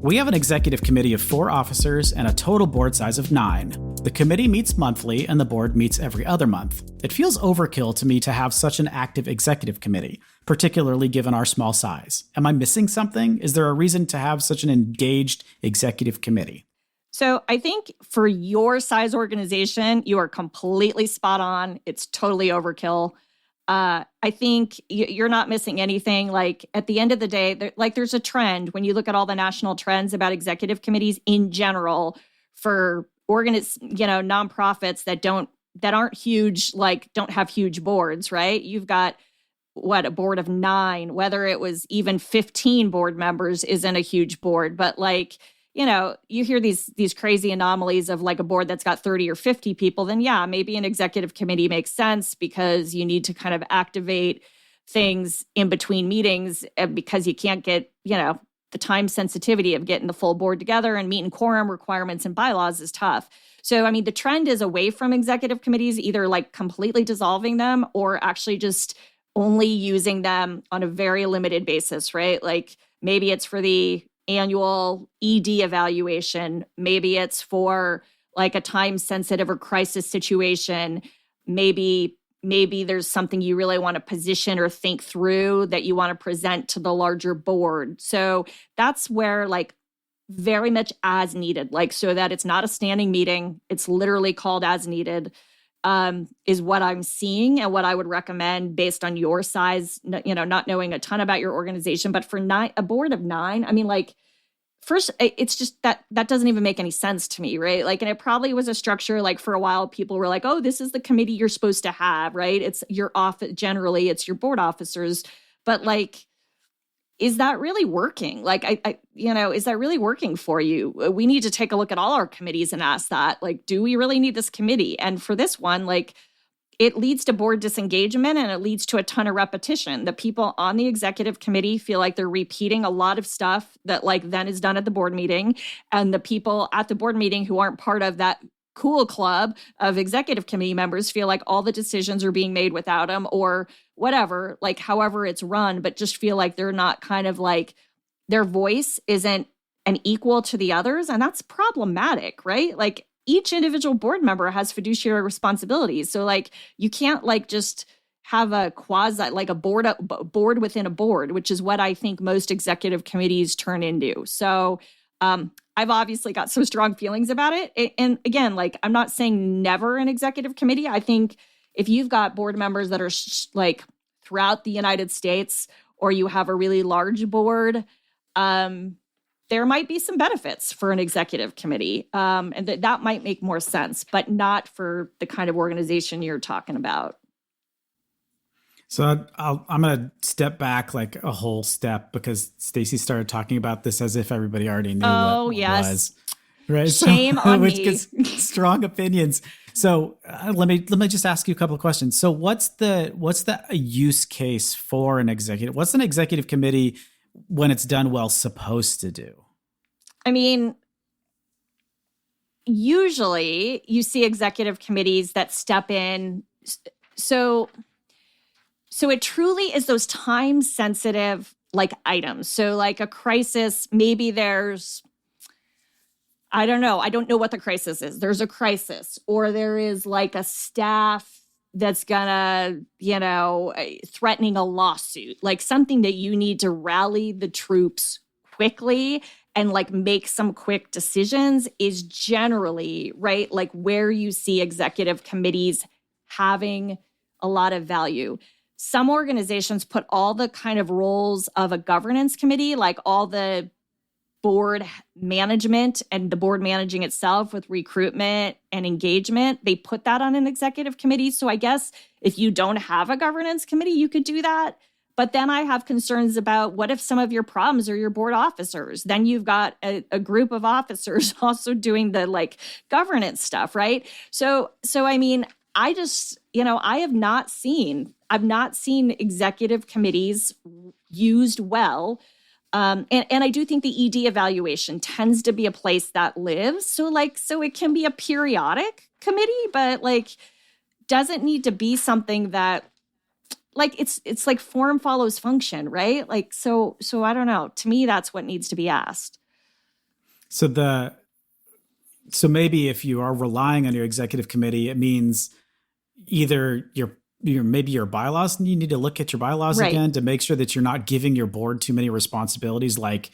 We have an executive committee of 4 officers and a total board size of 9. The committee meets monthly and the board meets every other month. It feels overkill to me to have such an active executive committee, particularly given our small size. Am I missing something? Is there a reason to have such an engaged executive committee? So I think for your size organization, you are completely spot on. It's totally overkill. I think you're not missing anything. Like at the end of the day, there's a trend when you look at all the national trends about executive committees in general for nonprofits that aren't huge, like don't have huge boards, right? You've got a board of 9, whether it was even 15 board members isn't a huge board, but you hear these crazy anomalies of like a board that's got 30 or 50 people, then yeah, maybe an executive committee makes sense because you need to kind of activate things in between meetings because you can't get, the time sensitivity of getting the full board together and meeting quorum requirements and bylaws is tough. So, the trend is away from executive committees, either like completely dissolving them or actually just only using them on a very limited basis, right? Like maybe it's for the annual ED evaluation. Maybe it's for like a time sensitive or crisis situation. Maybe there's something you really want to position or think through that you want to present to the larger board. So that's where like very much as needed, like so that it's not a standing meeting. It's literally called as needed, is what I'm seeing and what I would recommend based on your size, not knowing a ton about your organization. But for a board of 9, first, it's just that doesn't even make any sense to me, right? Like, and it probably was a structure, like for a while, people were like, oh, this is the committee you're supposed to have, right? It's your office, generally, it's your board officers. But like, is that really working? Like, is that really working for you? We need to take a look at all our committees and ask that, like, do we really need this committee? And for this one, like, it leads to board disengagement and it leads to a ton of repetition. The people on the executive committee feel like they're repeating a lot of stuff that like then is done at the board meeting. And the people at the board meeting who aren't part of that cool club of executive committee members feel like all the decisions are being made without them or whatever, like however it's run, but just feel like they're not kind of like their voice isn't an equal to the others. And that's problematic, right? Like each individual board member has fiduciary responsibilities. So like you can't like just have a quasi, like a board within a board, which is what I think most executive committees turn into. So I've obviously got some strong feelings about it. And again, like I'm not saying never an executive committee. I think if you've got board members that are like throughout the United States, or you have a really large board, there might be some benefits for an executive committee. And that might make more sense, but not for the kind of organization you're talking about. So I'm going to step back like a whole step because Stacey started talking about this as if everybody already knew what yes. was. Right? Shame on which me. Gets strong opinions. So let me just ask you a couple of questions. So what's the use case for an executive? What's an executive committee when it's done well supposed to do? Usually you see executive committees that step in. So it truly is those time sensitive like items. So like a crisis, maybe there's, I don't know what the crisis is. There's a crisis, or there is like a staff that's gonna, threatening a lawsuit, like something that you need to rally the troops quickly and like make some quick decisions is generally, right, like where you see executive committees having a lot of value. Some organizations put all the kind of roles of a governance committee, like all the board management and the board managing itself with recruitment and engagement, they put that on an executive committee. So I guess if you don't have a governance committee, you could do that. But then I have concerns about what if some of your problems are your board officers? Then you've got a group of officers also doing the like governance stuff, right? So I just, I've not seen executive committees used well. And I do think the ED evaluation tends to be a place that lives. So it can be a periodic committee, but like doesn't need to be something that like it's like form follows function, right? Like so I don't know. To me, that's what needs to be asked. So maybe if you are relying on your executive committee, it means either maybe your bylaws, you need to look at your bylaws Right. again to make sure that you're not giving your board too many responsibilities. Like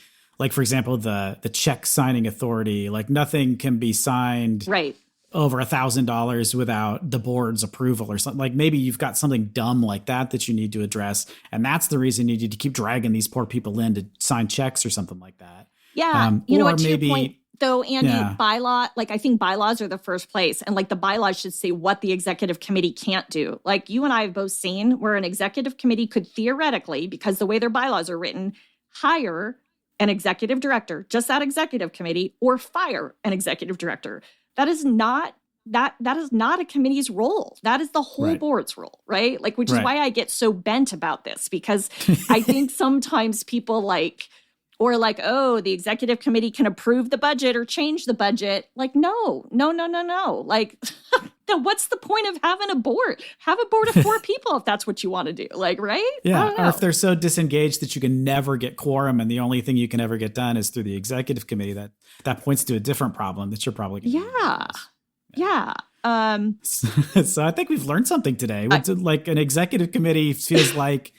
for example, the check signing authority, like nothing can be signed Right. over $1,000 without the board's approval or something. Like maybe you've got something dumb like that you need to address. And that's the reason you need to keep dragging these poor people in to sign checks or something like that. Yeah. You know or what, to maybe, your point, though, Andy, Yeah. bylaw, like I think bylaws are the first place. And like the bylaws should say what the executive committee can't do. Like you and I have both seen where an executive committee could theoretically, because the way their bylaws are written, hire an executive director, just that executive committee, or fire an executive director. That is not a committee's role. That is the whole Right. board's role, right? Like, which is Right. why I get so bent about this, because I think sometimes people oh, the executive committee can approve the budget or change the budget. Like, no. Like, then what's the point of having a board? Have a board of 4 people if that's what you want to do. Like, right? Yeah. Or if they're so disengaged that you can never get quorum and the only thing you can ever get done is through the executive committee, that points to a different problem that you're probably going to Yeah. So I think we've learned something today. Like an executive committee feels like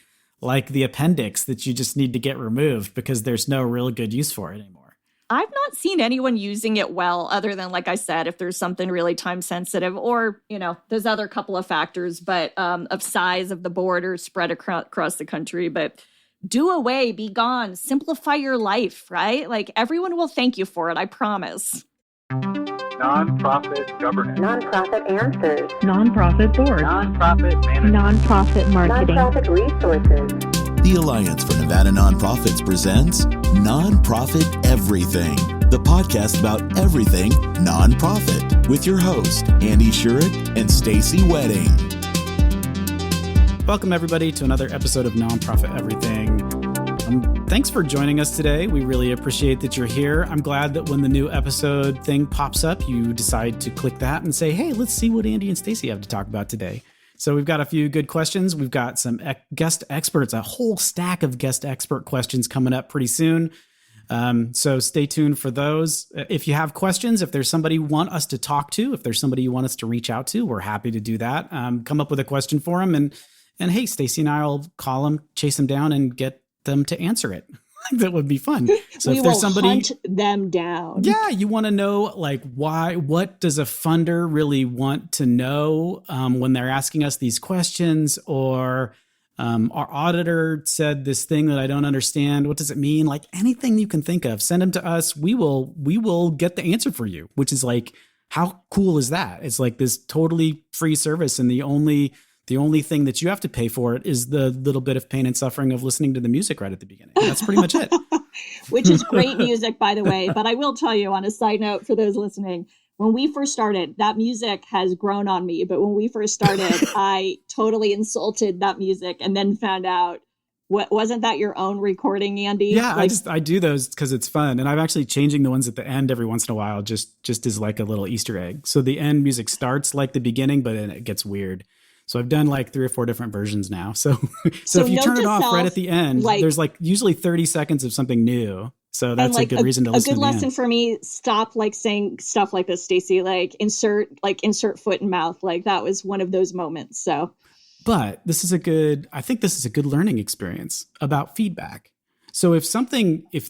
the appendix that you just need to get removed because there's no real good use for it anymore. I've not seen anyone using it well, other than, like I said, if there's something really time sensitive or, there's other couple of factors, but of size of the board or spread across the country. But do away, be gone, simplify your life, right? Like everyone will thank you for it. I promise. Nonprofit governance. Nonprofit answers. Nonprofit board. Nonprofit management. Nonprofit marketing. Nonprofit resources. The Alliance for Nevada Nonprofits presents Nonprofit Everything, the podcast about everything nonprofit, with your host, Andy Shurik and Stacey Wedding. Welcome, everybody, to another episode of Nonprofit Everything. Thanks for joining us today. We really appreciate that you're here. I'm glad that when the new episode thing pops up, you decide to click that and say, hey, let's see what Andy and Stacey have to talk about today. So we've got a few good questions. We've got some guest experts, a whole stack of guest expert questions coming up pretty soon. So stay tuned for those. If you have questions, if there's somebody you want us to talk to, if there's somebody you want us to reach out to, we're happy to do that. Come up with a question for them. And hey, Stacey and I will call them, chase them down, and get them to answer it. That would be fun. So if there's somebody hunt them down. Yeah, you want to know like what does a funder really want to know when they're asking us these questions, or our auditor said this thing that I don't understand. What does it mean? Like anything you can think of, send them to us. We will get the answer for you, which is like, how cool is that? It's like this totally free service, and the only thing that you have to pay for it is the little bit of pain and suffering of listening to the music right at the beginning. That's pretty much it. Which is great music, by the way. But I will tell you, on a side note for those listening, when we first started, that music has grown on me. But when we first started, I totally insulted that music and then found out, wasn't that your own recording, Andy? Yeah, I do those because it's fun. And I'm actually changing the ones at the end every once in a while, just as like a little Easter egg. So the end music starts like the beginning, but then it gets weird. So I've done like 3 or 4 different versions now. So if you turn it off right at the end, there's like usually 30 seconds of something new. So that's like a good reason to listen. A good lesson for me, stop like saying stuff like this, Stacey, like insert foot and mouth. Like that was one of those moments. So, but I think this is a good learning experience about feedback. So if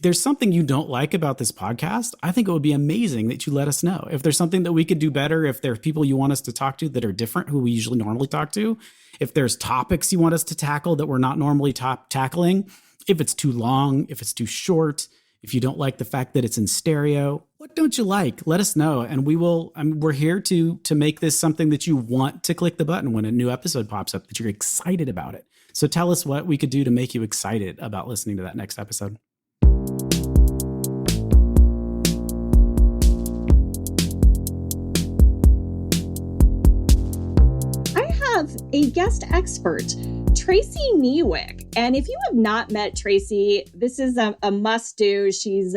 there's something you don't like about this podcast, I think it would be amazing that you let us know. If there's something that we could do better, if there are people you want us to talk to that are different who we usually normally talk to, if there's topics you want us to tackle that we're not normally tackling, if it's too long, if it's too short, if you don't like the fact that it's in stereo, what don't you like? Let us know. And we're here to make this something that you want to click the button when a new episode pops up, that you're excited about it. So tell us what we could do to make you excited about listening to that next episode. I have a guest expert, Tracy Gniewek. And if you have not met Tracy, this is a must-do. She's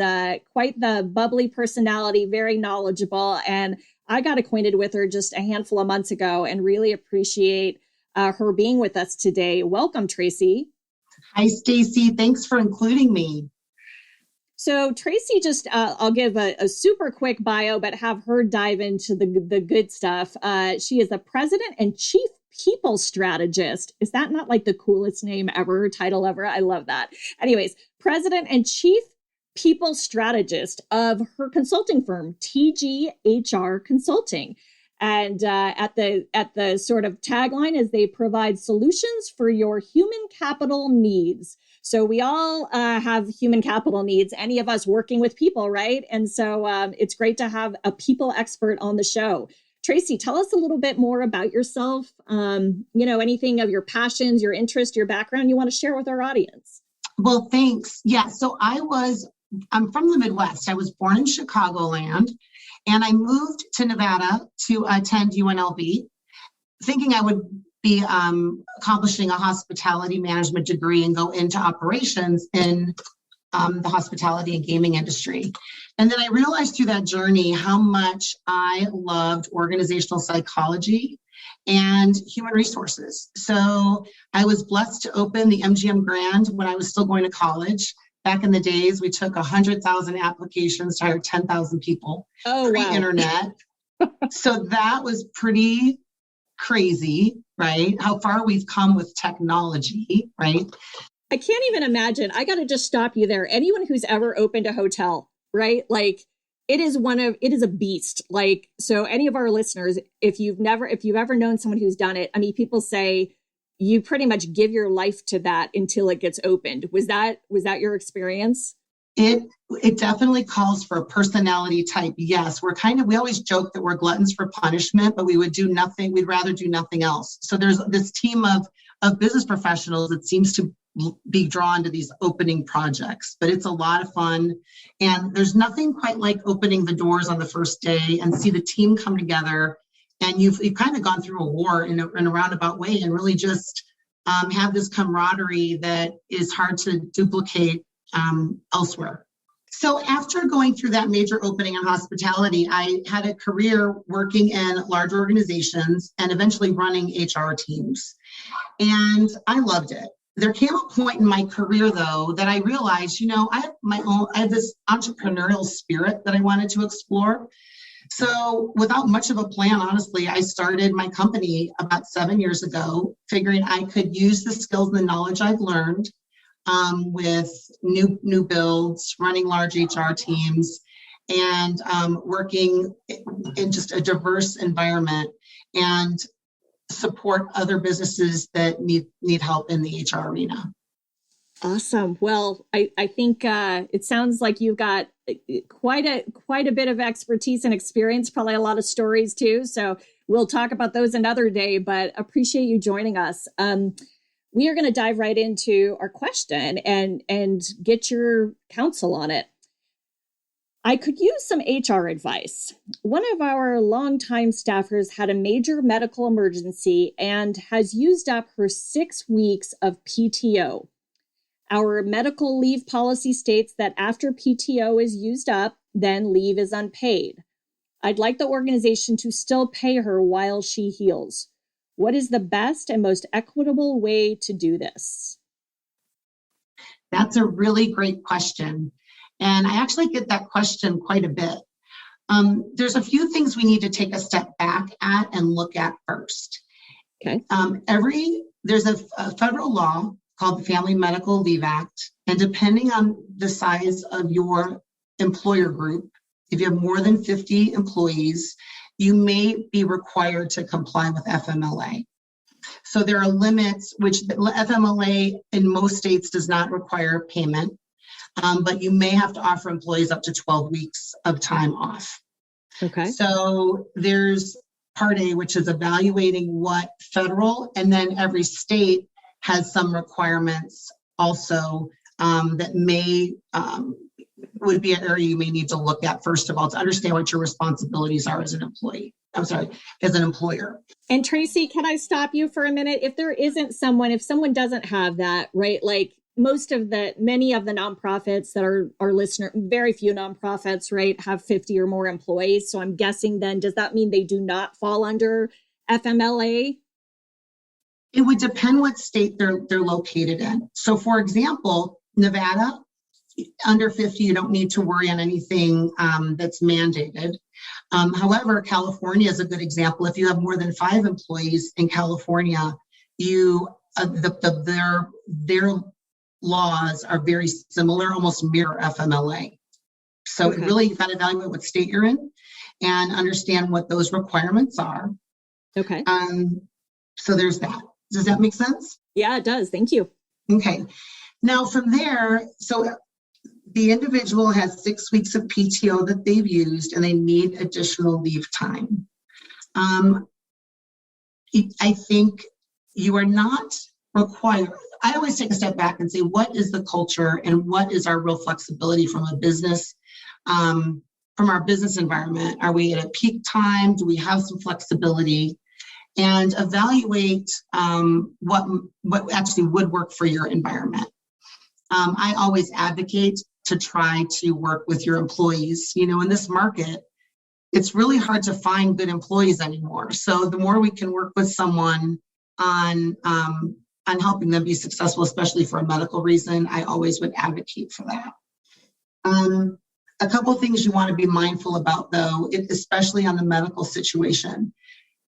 quite the bubbly personality, very knowledgeable. And I got acquainted with her just a handful of months ago and really appreciate her being with us today. Welcome, Tracy. Hi, Stacey. Thanks for including me. So Tracy just, I'll give a super quick bio, but have her dive into the good stuff. She is the president and chief people strategist. Is that not like the coolest name ever, title ever? I love that. Anyways, president and chief people strategist of her consulting firm, TGHR Consulting. And at the sort of tagline is they provide solutions for your human capital needs. So we all have human capital needs, any of us working with people, right? And so it's great to have a people expert on the show. Tracy, tell us a little bit more about yourself. Anything of your passions, your interest, your background you want to share with our audience. Well, thanks. Yeah, so I'm from the Midwest. I was born in Chicagoland, and I moved to Nevada to attend UNLV, thinking I would be accomplishing a hospitality management degree and go into operations in the hospitality and gaming industry. And then I realized through that journey how much I loved organizational psychology and human resources. So I was blessed to open the MGM Grand when I was still going to college. Back in the days, we took 100,000 applications to hire 10,000 people, pre-internet. Wow. So that was pretty crazy, right? How far we've come with technology, right? I can't even imagine. I got to just stop you there. Anyone who's ever opened a hotel, right? Like it is a beast. Like, so any of our listeners, if you've ever known someone who's done it, I mean, people say you pretty much give your life to that until it gets opened. Was that your experience? It definitely calls for a personality type. Yes, we always joke that we're gluttons for punishment, but we would do nothing. We'd rather do nothing else. So there's this team of business professionals that seems to be drawn to these opening projects, but it's a lot of fun. And there's nothing quite like opening the doors on the first day and see the team come together. And you've kind of gone through a war in a roundabout way and really just have this camaraderie that is hard to duplicate elsewhere. So after going through that major opening in hospitality, I had a career working in large organizations and eventually running HR teams. And I loved it. There came a point in my career, though, that I realized, I have this entrepreneurial spirit that I wanted to explore. So without much of a plan, honestly, I started my company about 7 years ago, figuring I could use the skills and the knowledge I've learned with new builds, running large HR teams, and working in just a diverse environment and support other businesses that need help in the HR arena. Awesome. Well, I think it sounds like you've got quite a bit of expertise and experience, probably a lot of stories too. So we'll talk about those another day, but appreciate you joining us. We are going to dive right into our question and get your counsel on it. I could use some HR advice. One of our longtime staffers had a major medical emergency and has used up her 6 weeks of PTO. Our medical leave policy states that after PTO is used up, then leave is unpaid. I'd like the organization to still pay her while she heals. What is the best and most equitable way to do this? That's a really great question. And I actually get that question quite a bit. There's a few things we need to take a step back at and look at first. Okay. There's a federal law called the Family Medical Leave Act. And depending on the size of your employer group, if you have more than 50 employees, you may be required to comply with FMLA. So there are limits, which the FMLA in most states does not require payment, but you may have to offer employees up to 12 weeks of time off. Okay. So there's Part A, which is evaluating what federal, and then every state has some requirements also that would be an area you may need to look at, first of all, to understand what your responsibilities are as an employee. As an employer. And Tracy, can I stop you for a minute? If someone doesn't have that, right? Like many of the nonprofits that are our listener, very few nonprofits, right, have 50 or more employees. So I'm guessing then, does that mean they do not fall under FMLA? It would depend what state they're located in. So for example, Nevada, under 50, you don't need to worry on anything that's mandated. However, California is a good example. If you have more than 5 employees in California, their laws are very similar, almost mirror FMLA. So really, you've got to evaluate what state you're in and understand what those requirements are. Okay. So there's that. Does that make sense? Yeah, it does. Thank you. Okay. Now from there, so the individual has 6 weeks of PTO that they've used and they need additional leave time. I think you are not required. I always take a step back and say, what is the culture and what is our real flexibility from a business, from our business environment? Are we at a peak time? Do we have some flexibility? And evaluate what actually would work for your environment. I always advocate to try to work with your employees. You know, in this market, it's really hard to find good employees anymore. So the more we can work with someone on helping them be successful, especially for a medical reason, I always would advocate for that. A couple things you want to be mindful about, though, especially on the medical situation.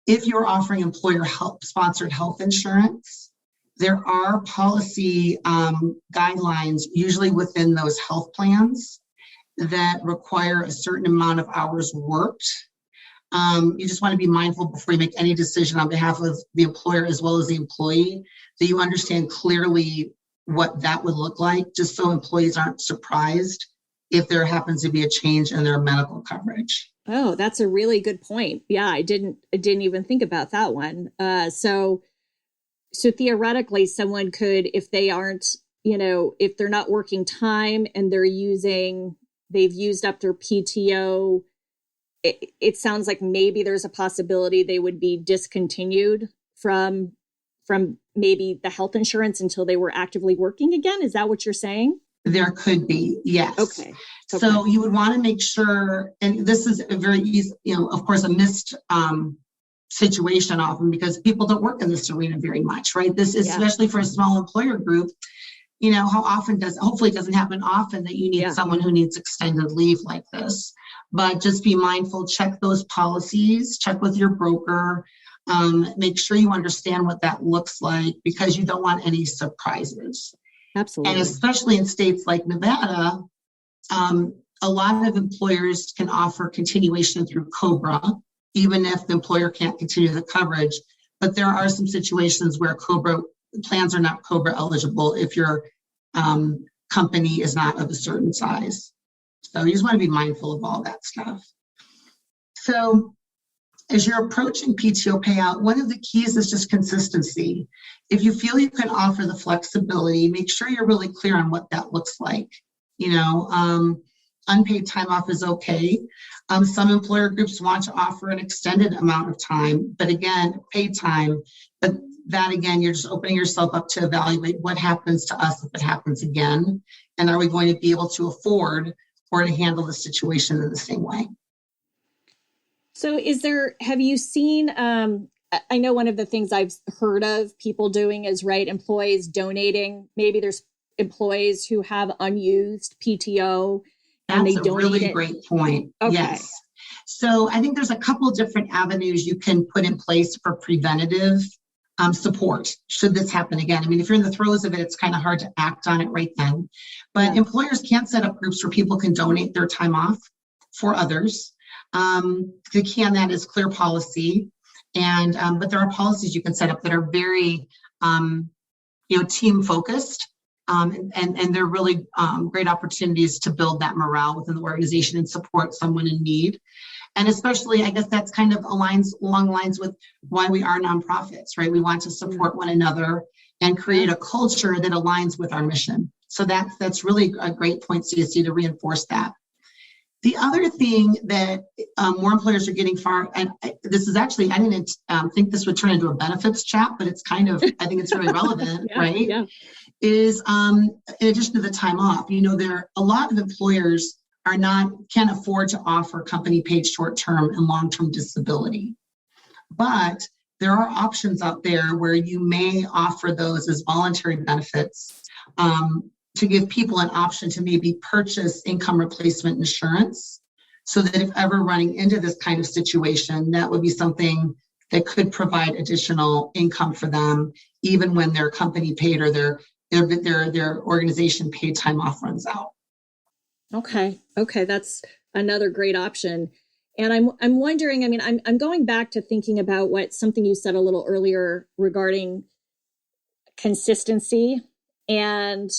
If you're offering employer sponsored health insurance, there are policy guidelines, usually within those health plans, that require a certain amount of hours worked. You just want to be mindful before you make any decision on behalf of the employer as well as the employee, that you understand clearly what that would look like, just so employees aren't surprised if there happens to be a change in their medical coverage. Oh, that's a really good point. Yeah, I didn't even think about that one. So theoretically, someone could, if they aren't, if they're not working time and they've used up their PTO, it sounds like maybe there's a possibility they would be discontinued from maybe the health insurance until they were actively working again. Is that what you're saying? There could be, yes. Okay. So you would want to make sure, and this is a very easy, of course, a missed situation often because people don't work in this arena very much, right? This is especially for a small employer group. How often hopefully it doesn't happen often that you need someone who needs extended leave like this, but just be mindful, check those policies, check with your broker, make sure you understand what that looks like because you don't want any surprises. Absolutely. And especially in states like Nevada, a lot of employers can offer continuation through COBRA, even if the employer can't continue the coverage. But there are some situations where COBRA plans are not COBRA eligible if your company is not of a certain size. So you just want to be mindful of all that stuff. So as you're approaching PTO payout, one of the keys is just consistency. If you feel you can offer the flexibility, make sure you're really clear on what that looks like. Unpaid time off is okay. Some employer groups want to offer an extended amount of time, but again, paid time. But that again, you're just opening yourself up to evaluate what happens to us if it happens again, and are we going to be able to afford or to handle the situation in the same way? So have you seen, I know one of the things I've heard of people doing is, employees donating. Maybe there's employees who have unused PTO and they donate it. That's a really great point. Okay. Yes. So I think there's a couple different avenues you can put in place for preventative support should this happen again. I mean, if you're in the throes of it, it's kind of hard to act on it right then. But employers can set up groups where people can donate their time off for others. That is clear policy. And but there are policies you can set up that are very team focused. And they're really great opportunities to build that morale within the organization and support someone in need. And especially, I guess that's kind of along lines with why we are nonprofits, right? We want to support one another and create a culture that aligns with our mission. So that's really a great point, CSC, to reinforce that. The other thing that more employers are getting and this is actually, I didn't think this would turn into a benefits chat, but it's I think it's really relevant, right? Yeah. Is in addition to the time off, a lot of employers can't afford to offer company paid short-term and long-term disability. But there are options out there where you may offer those as voluntary benefits to give people an option to maybe purchase income replacement insurance, so that if ever running into this kind of situation, that would be something that could provide additional income for them, even when their company paid or their organization paid time off runs out. Okay, that's another great option. And I'm wondering, I mean, I'm going back to thinking about something you said a little earlier regarding consistency, and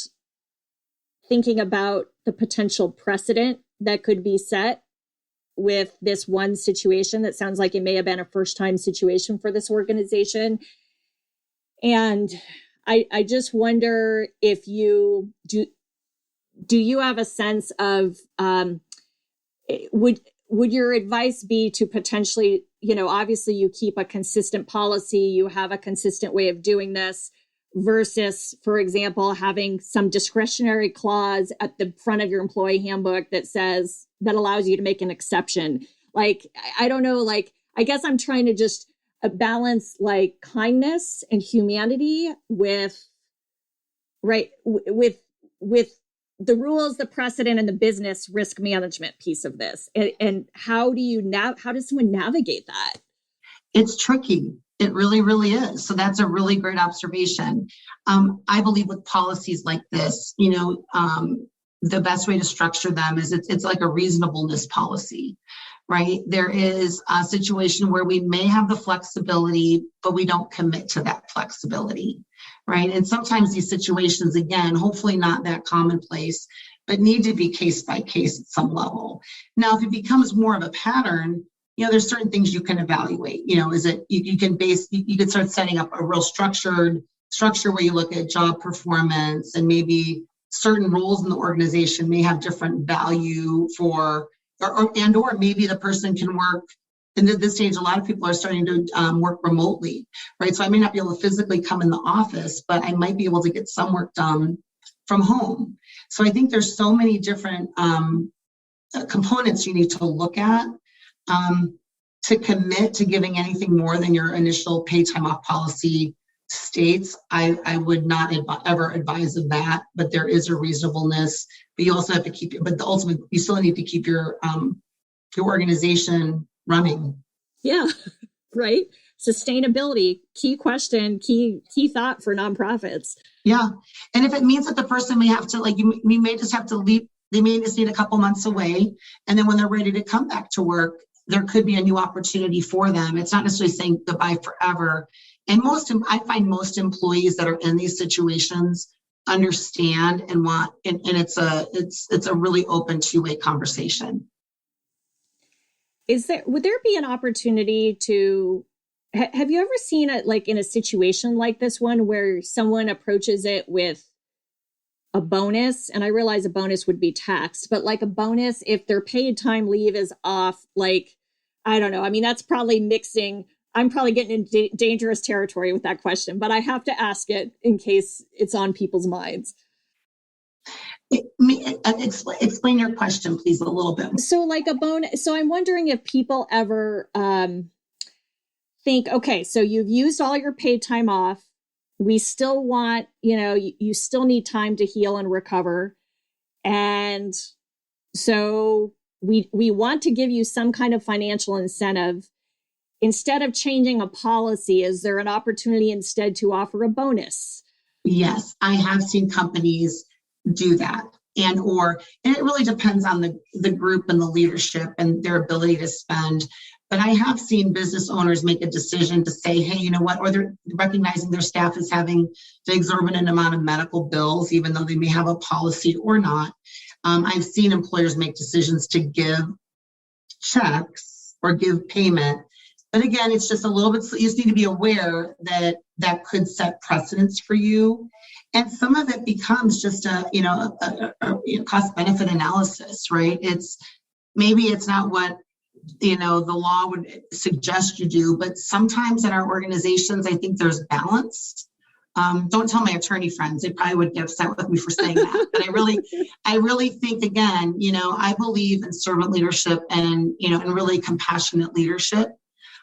thinking about the potential precedent that could be set with this one situation that sounds like it may have been a first-time situation for this organization. And I just wonder if you do you have a sense of, would your advice be to potentially, obviously you keep a consistent policy, you have a consistent way of doing this, versus, for example, having some discretionary clause at the front of your employee handbook that allows you to make an exception? Like, I don't know, like, I guess I'm trying to just balance like kindness and humanity with the rules, the precedent, and the business risk management piece of this. And how does someone navigate that? It's tricky. It really, really is. So that's a really great observation. I believe with policies like this, the best way to structure them is it's like a reasonableness policy, right? There is a situation where we may have the flexibility, but we don't commit to that flexibility, right? And sometimes these situations, again, hopefully not that commonplace, but need to be case by case at some level. Now, if it becomes more of a pattern, there's certain things you can evaluate. Is it you could start setting up a real structure where you look at job performance, and maybe certain roles in the organization may have different value or maybe the person can work. And at this stage, a lot of people are starting to work remotely, right? So I may not be able to physically come in the office, but I might be able to get some work done from home. So I think there's so many different components you need to look at to commit to giving anything more than your initial paid time off policy states. I would not ever advise of that, but there is a reasonableness. But you also have to keep it. But ultimately, you still need to keep your organization running. Yeah, right. Sustainability, key question, key thought for nonprofits. Yeah, and if it means that the person may have to, you may just have to leave. They may just need a couple months away, and then when they're ready to come back to work, there could be a new opportunity for them. It's not necessarily saying goodbye forever. And I find most employees that are in these situations understand and want, and it's a really open two-way conversation. Would there be an opportunity to, have you ever seen it like in a situation like this one where someone approaches it with a bonus? And I realize a bonus would be taxed, but like a bonus if their paid time leave is off, like, I don't know. I mean, that's probably mixing. I'm probably getting into dangerous territory with that question, but I have to ask it in case it's on people's minds. Explain your question, please, a little bit. So like a bonus. So I'm wondering if people ever think, okay, so you've used all your paid time off. We still want, you still need time to heal and recover. And so we want to give you some kind of financial incentive. Instead of changing a policy, is there an opportunity instead to offer a bonus? Yes, I have seen companies do that. And it really depends on the group and the leadership and their ability to spend. But I have seen business owners make a decision to say, hey, you know what, or they're recognizing their staff is having the exorbitant amount of medical bills, even though they may have a policy or not. I've seen employers make decisions to give checks or give payment. But again, it's just a little bit, you just need to be aware that that could set precedents for you. And some of it becomes just a cost benefit analysis, right? Maybe it's not what, the law would suggest you do, but sometimes in our organizations, I think there's balance. Don't tell my attorney friends; they probably would get upset with me for saying that. But I really think, again, I believe in servant leadership and really compassionate leadership.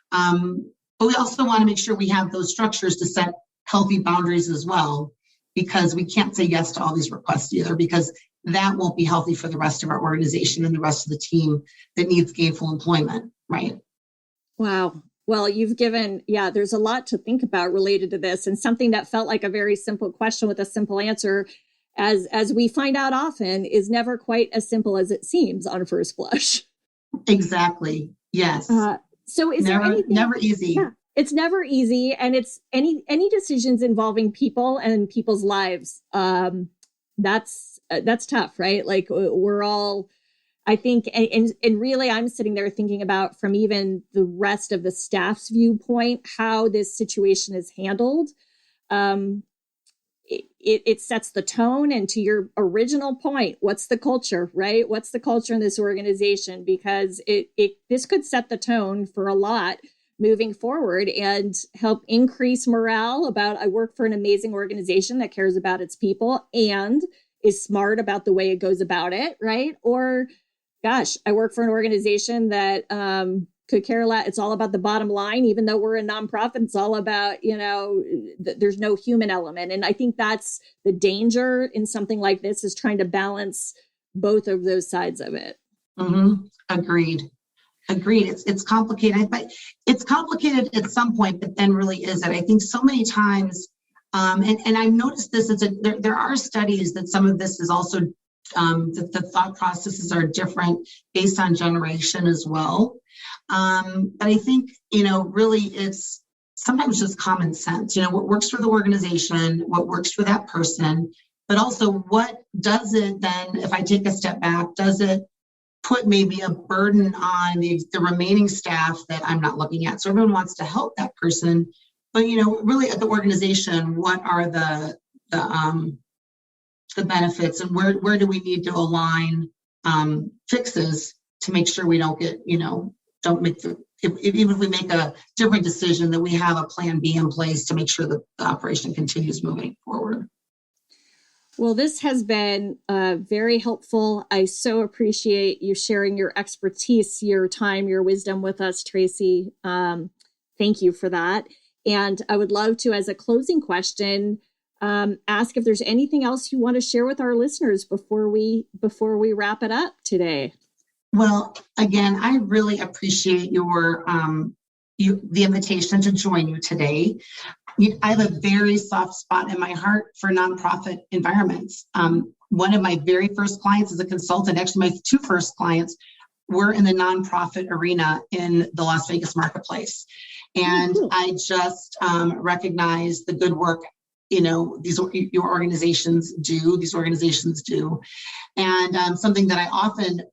But we also want to make sure we have those structures to set healthy boundaries as well. because we can't say yes to all these requests either, because that won't be healthy for the rest of our organization and the rest of the team that needs gainful employment, right? Wow. Well, you've given, there's a lot to think about related to this, and something that felt like a very simple question with a simple answer, as we find out often, is never quite as simple as it seems on first blush. Exactly. Yes. So is there anything? Never easy. Yeah, it's never easy. And it's any decisions involving people and people's lives. That's tough, right? Like we're all, I think, and really I'm sitting there thinking about, from even the rest of the staff's viewpoint, how this situation is handled. It sets the tone. And to your original point, what's the culture, right? What's the culture in this organization? Because this could set the tone for a lot moving forward and help increase morale about, I work for an amazing organization that cares about its people and is smart about the way it goes about it, right? Or, gosh, I work for an organization that could care a lot. It's all about the bottom line, even though we're a nonprofit. It's all about, there's no human element. And I think that's the danger in something like this, is trying to balance both of those sides of it. Mm-hmm. Agreed. It's complicated, but it's complicated at some point, but then really isn't. I think so many times, and I've noticed this, there are studies that some of this is also, the thought processes are different based on generation as well. But I think, really it's sometimes just common sense, what works for the organization, what works for that person, but also what does it then, if I take a step back, does it put maybe a burden on the remaining staff that I'm not looking at? So everyone wants to help that person, but, really at the organization, what are the benefits, and where do we need to align fixes to make sure we don't get, don't make even if we make a different decision, that we have a plan B in place to make sure that the operation continues moving forward. Well, this has been very helpful. I so appreciate you sharing your expertise, your time, your wisdom with us, Tracy. Thank you for that. And I would love to, as a closing question, ask if there's anything else you want to share with our listeners before we wrap it up today. Well, again, I really appreciate the invitation to join you today. I have a very soft spot in my heart for nonprofit environments. One of my very first clients as a consultant, actually my two first clients, were in the nonprofit arena in the Las Vegas marketplace. And I just recognize the good work your organizations do. And something that I often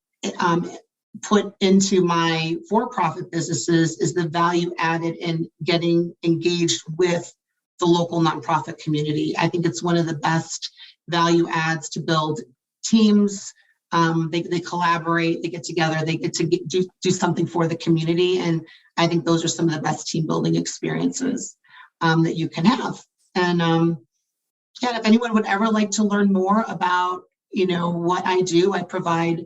put into my for-profit businesses is the value added in getting engaged with the local nonprofit community. I think it's one of the best value adds to build teams. They collaborate, they get together, they get to do something for the community. And I think those are some of the best team building experiences that you can have. And if anyone would ever like to learn more about, what I do, I provide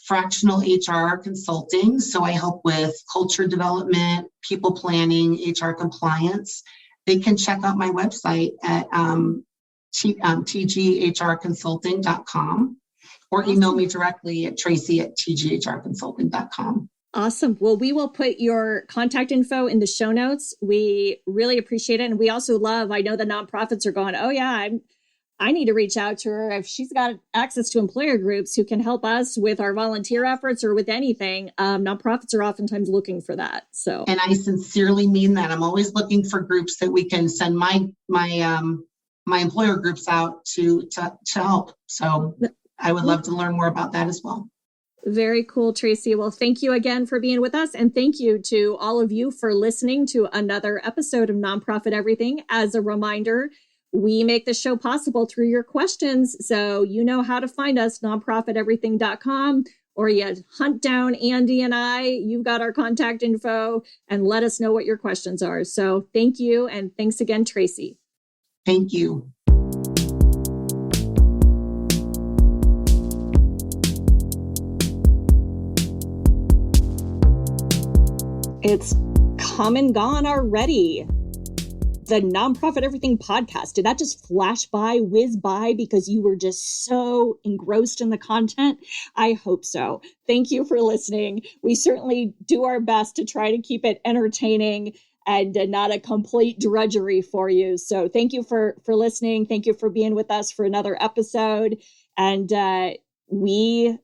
fractional HR consulting. So I help with culture development, people planning, HR compliance. They can check out my website at TGHRconsulting.com or email me directly at Tracy@TGHRconsulting.com. Awesome. Well, we will put your contact info in the show notes. We really appreciate it. And we also I know the nonprofits are going, oh yeah, I need to reach out to her if she's got access to employer groups who can help us with our volunteer efforts or with anything. Nonprofits are oftentimes looking for that. So, and I sincerely mean that. I'm always looking for groups that we can send my employer groups out to help. So I would love to learn more about that as well. Very cool, Tracy. Well, thank you again for being with us. And thank you to all of you for listening to another episode of Nonprofit Everything. As a reminder, we make the show possible through your questions. So you know how to find us, nonprofiteverything.com, or you hunt down Andy and I. You've got our contact info, and let us know what your questions are. So thank you. And thanks again, Tracy. Thank you. It's come and gone already. the Nonprofit Everything podcast? Did that just whiz by because you were just so engrossed in the content? I hope so. Thank you for listening. We certainly do our best to try to keep it entertaining and not a complete drudgery for you. So thank you for listening. Thank you for being with us for another episode. And we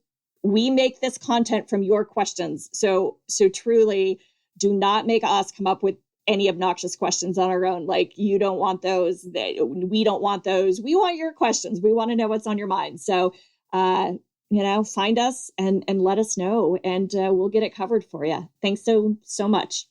make this content from your questions. So truly do not make us come up with any obnoxious questions on our own. Like, you don't want those. We don't want those. We want your questions. We want to know what's on your mind. So, find us and let us know, and we'll get it covered for you. Thanks so much.